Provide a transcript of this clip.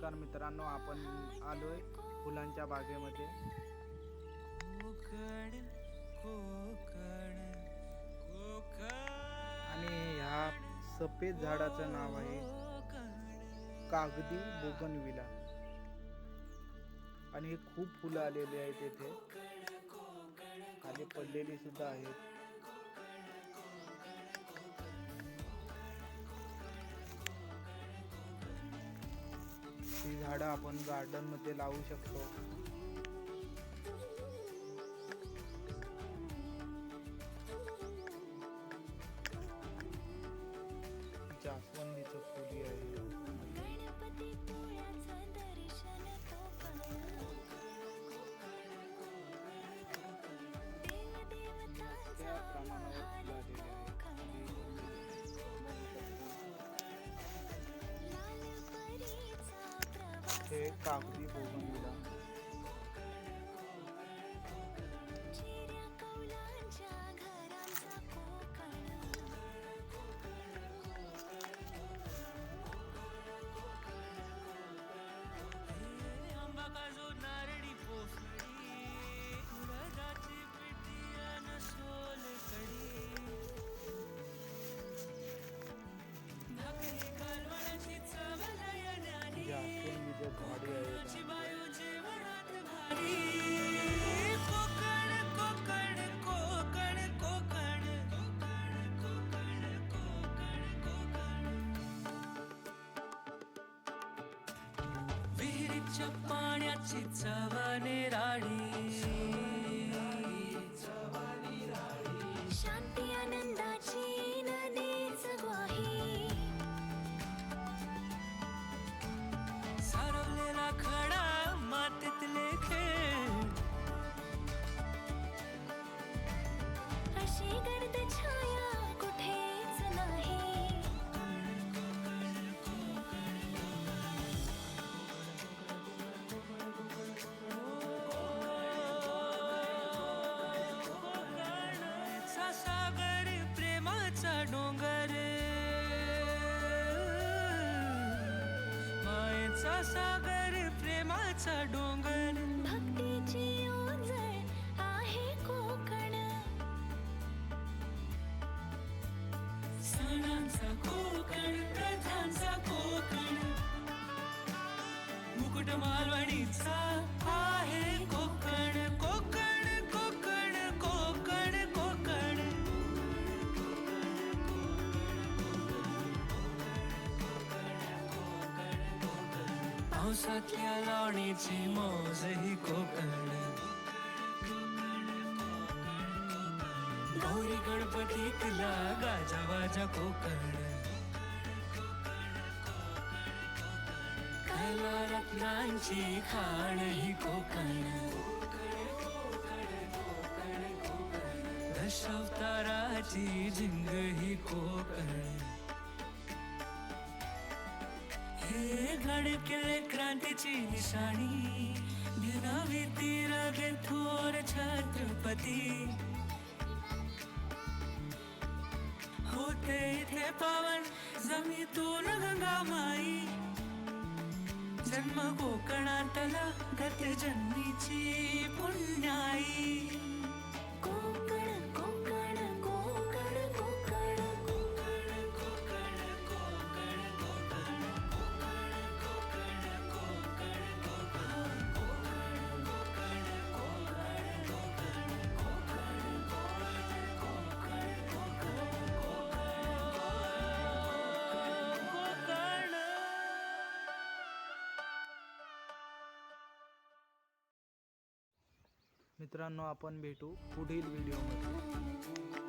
नमस्कार मित्रांनो, आपण आलोय फुलांच्या बागेमध्ये आणि ह्या सफेद झाडाचं नाव आहे कागदी बोगनविला आणि हे खूप फुलं आलेली आहेत येथे, खाली पडलेली सुद्धा आहेत. ही झाडं आपण गार्डन मध्ये लावू शकतो. जास्वंदीचं फुली आहे. त्या प्रमाणावर फुलं आलेली आहेत. हे कागदी बोगनविला. जास्वंदीचं झाडे आहेत. विहिरीच्या पाण्याची चव निराळी, शांती आनंदाची नदीच ग्वाही, सारवलेला खडा मातीतले खेळ, अशी गर्द छाया कुठेच नाही. सागर प्रेमाचा डोंगर, मायेचा सागर प्रेमाचा डोंगर, भक्तीची ओंजळ आहे कोकण, सणांचा कोकण, प्रथांचा कोकण, मुकुट मालवणीचा आहे कोकण. कोकण कोकण कोकण कोकण, पावसातल्या लावणीची मौज ही कोकण, गौरी गणपतीतला गाजावाजा कोकण, कला रत्नांची खाण ही कोकण, दशावताराची झिंग ही कोकण, हे गड किल्ले क्रांतीची निशाणी, भिनावी तीर थोर छत्रपती, होते इथे पावन जमीतून गंगामाई, जन्म कोकणातला गत जन्मीची पुण्याई. कोकण कोकण कोकण कोकण कोकण कोकण कोकण कोकण कोकण कोकण कोकण मित्रांनो, आपण भेटू पुढील व्हिडिओमध्ये.